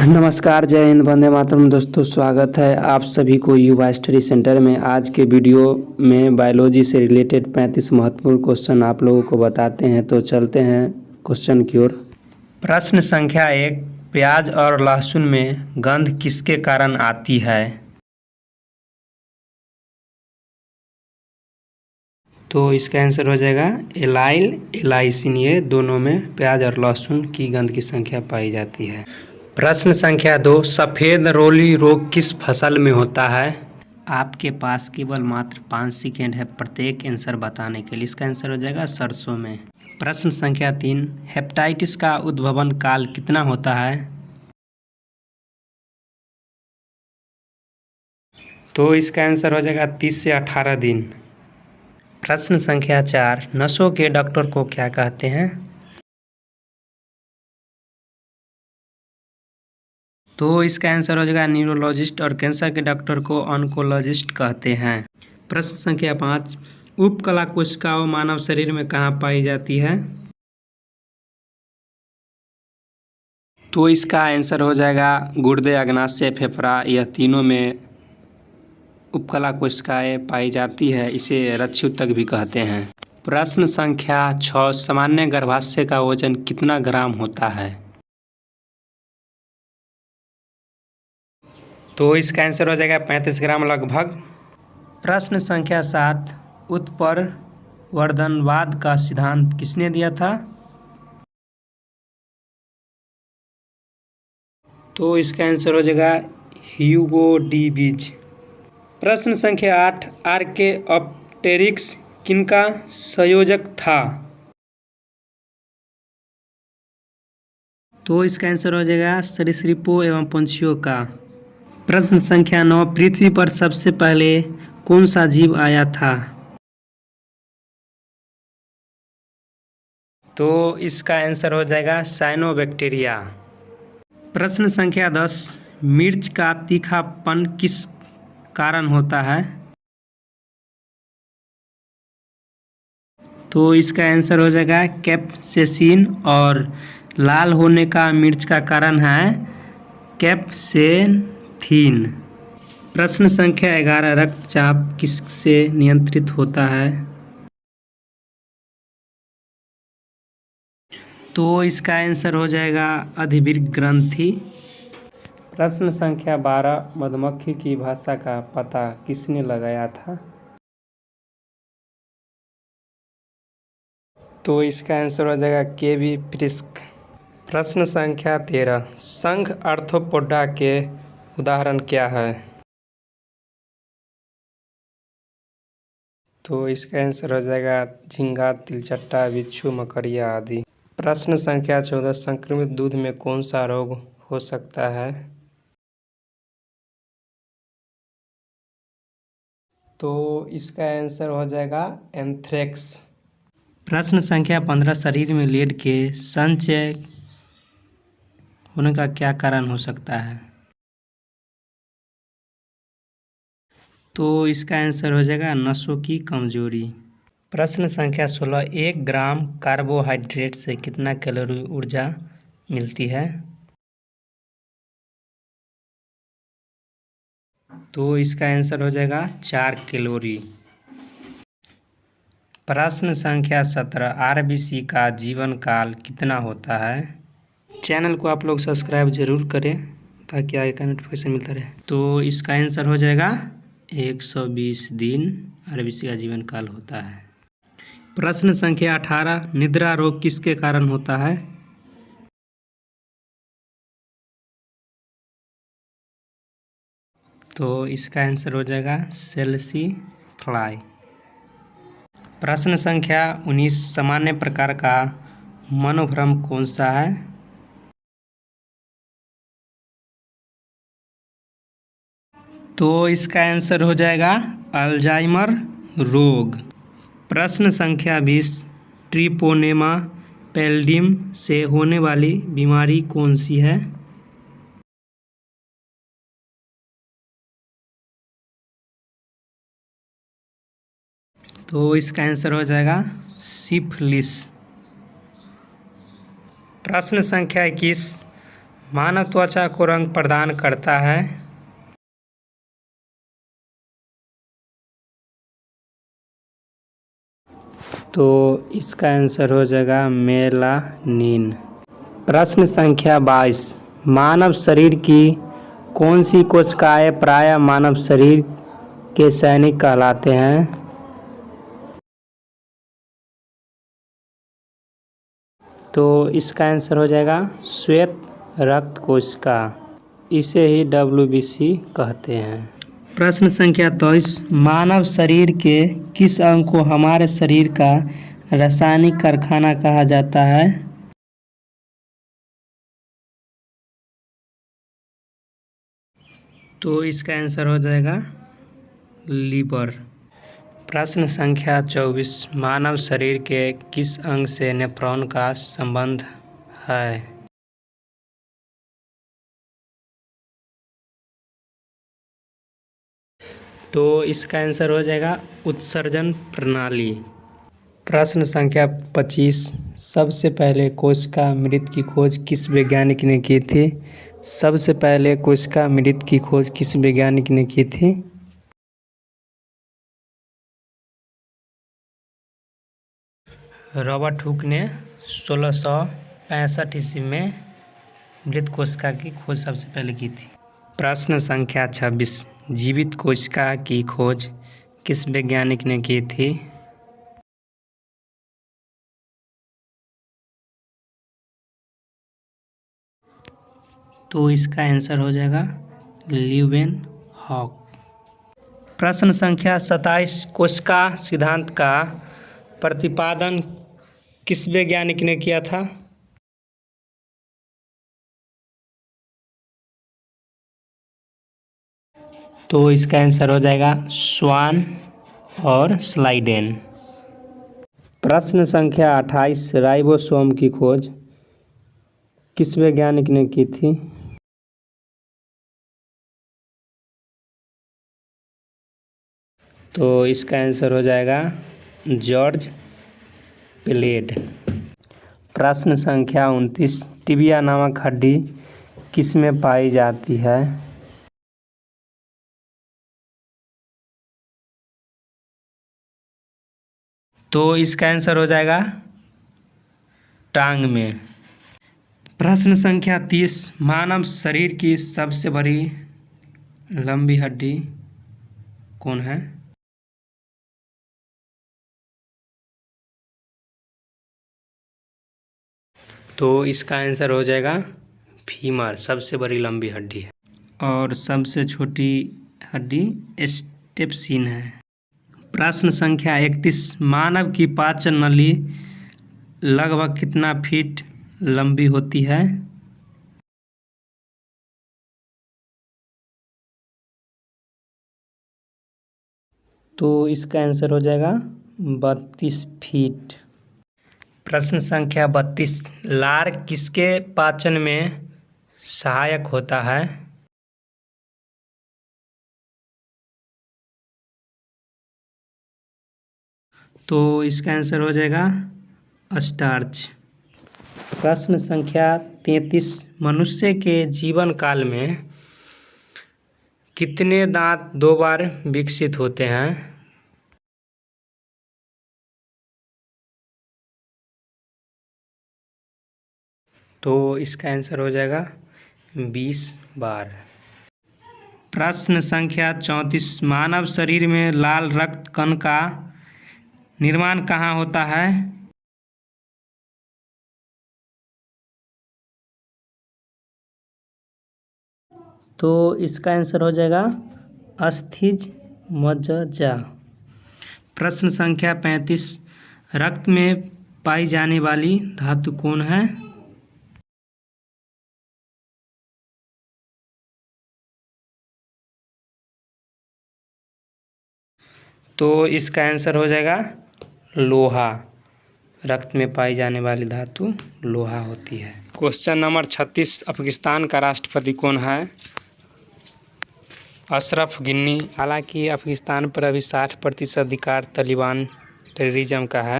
नमस्कार, जय हिंद, वंदे मातरम। दोस्तों, स्वागत है आप सभी को युवा स्टडी सेंटर में। आज के वीडियो में बायोलॉजी से रिलेटेड 35 महत्वपूर्ण क्वेश्चन आप लोगों को बताते हैं। तो चलते हैं क्वेश्चन की ओर। प्रश्न संख्या 1, प्याज और लहसुन में गंध किसके कारण आती है? तो इसका आंसर हो जाएगा एलाइल एलाइसिन। ये दोनों में प्याज और लहसुन की गंध की संख्या पाई जाती है। प्रश्न संख्या 2, सफ़ेद रोली रोग किस फसल में होता है? आपके पास केवल मात्र 5 सेकेंड है प्रत्येक आंसर बताने के लिए। इसका आंसर हो जाएगा सरसों में। प्रश्न संख्या 3, हेपेटाइटिस का उद्भवन काल कितना होता है? तो इसका आंसर हो जाएगा 30 से 18 दिन। प्रश्न संख्या 4, नसों के डॉक्टर को क्या कहते हैं? तो इसका आंसर हो जाएगा न्यूरोलॉजिस्ट, और कैंसर के डॉक्टर को ऑन्कोलॉजिस्ट कहते हैं। प्रश्न संख्या 5, उपकला कोशिकाओं मानव शरीर में कहाँ पाई जाती है? तो इसका आंसर हो जाएगा गुर्दे, अग्नाशय, फेफड़ा, यह तीनों में उपकला कोशिकाएं पाई जाती है। इसे रक्षुतक भी कहते हैं। प्रश्न संख्या 6, सामान्य गर्भाशय का वजन कितना ग्राम होता है? तो इसका आंसर हो जाएगा 35 ग्राम लगभग। प्रश्न संख्या 7, उत्परिवर्तनवाद का सिद्धांत किसने दिया था? तो इसका आंसर हो जाएगा ह्यूगो डीबीज। प्रश्न संख्या 8, आर्केऑप्टेरिक्स किनका संयोजक था? तो इसका आंसर हो जाएगा सरीसृपों एवं पंछियों का। प्रश्न संख्या 9, पृथ्वी पर सबसे पहले कौन सा जीव आया था? तो इसका आंसर हो जाएगा साइनोबैक्टीरिया। प्रश्न संख्या 10, मिर्च का तीखापन किस कारण होता है? तो इसका आंसर हो जाएगा कैप्सेसिन, और लाल होने का मिर्च का कारण है कैप्सेथीन। प्रश्न संख्या 11, रक्तचाप किससे नियंत्रित होता है? तो इसका आंसर हो जाएगा अधिवृक्क ग्रंथि। प्रश्न संख्या 12, मधुमक्खी की भाषा का पता किसने लगाया था? तो इसका आंसर हो जाएगा केवी प्रिस्क। प्रश्न संख्या 13, संघ आर्थ्रोपोडा के उदाहरण क्या है? तो इसका आंसर हो जाएगा झींगा, तिलचट्टा, बिच्छू, मकड़िया आदि। प्रश्न संख्या 14, संक्रमित दूध में कौन सा रोग हो सकता है? तो इसका आंसर हो जाएगा एंथ्रेक्स। प्रश्न संख्या 15, शरीर में लेड के संचय होने का क्या कारण हो सकता है? तो इसका आंसर हो जाएगा नसों की कमजोरी। प्रश्न संख्या 16, 1 ग्राम कार्बोहाइड्रेट से कितना कैलोरी ऊर्जा मिलती है? तो इसका आंसर हो जाएगा 4 कैलोरी। प्रश्न संख्या 17, आरबीसी का जीवन काल कितना होता है? चैनल को आप लोग सब्सक्राइब जरूर करें ताकि आगे का नोटिफिकेशन मिलता रहे। तो इसका आंसर हो जाएगा 120 दिन आरबीसी का जीवन काल होता है। प्रश्न संख्या 18, निद्रा रोग किसके कारण होता है? तो इसका आंसर हो जाएगा सेल्सी फ्लाई। प्रश्न संख्या 19, सामान्य प्रकार का मनोभ्रम कौन सा है? तो इसका आंसर हो जाएगा अल्जाइमर रोग। प्रश्न संख्या 20, ट्रिपोनेमा पैलिडियम से होने वाली बीमारी कौन सी है? तो इसका आंसर हो जाएगा सिफिलिस। प्रश्न संख्या 21, मानव त्वचा को रंग प्रदान करता है। तो इसका आंसर हो जाएगा मेलानिन। प्रश्न संख्या 22। मानव शरीर की कौन सी कोशिकाएं प्रायः मानव शरीर के सैनिक कहलाते हैं? तो इसका आंसर हो जाएगा श्वेत रक्त कोशिका, इसे ही WBC कहते हैं। प्रश्न संख्या 23। मानव शरीर के किस अंग को हमारे शरीर का रासायनिक कारखाना कहा जाता है? तो इसका आंसर हो जाएगा लीवर। प्रश्न संख्या 24। मानव शरीर के किस अंग से नेफ्रॉन का संबंध है? तो इसका आंसर हो जाएगा उत्सर्जन प्रणाली। प्रश्न संख्या 25। सबसे पहले कोशिका मृत की खोज किस वैज्ञानिक ने की थी? सबसे पहले कोशिका मृत की खोज किस वैज्ञानिक ने की थी? रॉबर्ट हुक ने 1665 ईस्वी में मृत कोशिका की खोज सबसे पहले की थी। प्रश्न संख्या 26। जीवित कोशिका की खोज किस वैज्ञानिक ने की थी? तो इसका आंसर हो जाएगा ल्यूवेनहॉक। प्रश्न संख्या 27। कोशिका सिद्धांत का प्रतिपादन किस वैज्ञानिक ने किया था? तो इसका आंसर हो जाएगा स्वान और स्लाइडेन। प्रश्न संख्या 28। राइबोसोम की खोज किस वैज्ञानिक ने की थी? तो इसका आंसर हो जाएगा जॉर्ज प्लेड। प्रश्न संख्या 29। टिबिया नामक हड्डी किस में पाई जाती है? तो इसका आंसर हो जाएगा टांग में। प्रश्न संख्या 30। मानव शरीर की सबसे बड़ी लंबी हड्डी कौन है? तो इसका आंसर हो जाएगा फीमर, सबसे बड़ी लंबी हड्डी है। और सबसे छोटी हड्डी स्टेप्सिन है। प्रश्न संख्या 31। मानव की पाचन नली लगभग कितना फीट लंबी होती है? तो इसका आंसर हो जाएगा 32 फीट। प्रश्न संख्या 32। लार किसके पाचन में सहायक होता है? तो इसका आंसर हो जाएगा स्टार्च। प्रश्न संख्या 33। मनुष्य के जीवन काल में कितने दांत 2 बार विकसित होते हैं? तो इसका आंसर हो जाएगा 20 बार। प्रश्न संख्या 34। मानव शरीर में लाल रक्त कण का निर्माण कहाँ होता है? तो इसका आंसर हो जाएगा अस्थिज मज्जा। प्रश्न संख्या 35। रक्त में पाई जाने वाली धातु कौन है? तो इसका आंसर हो जाएगा लोहा। रक्त में पाई जाने वाली धातु लोहा होती है। Question number 36। अफगानिस्तान का राष्ट्रपति कौन है? अशरफ गनी। हालांकि अफगानिस्तान पर अभी 60% अधिकार तालिबान टेररिज्म का है।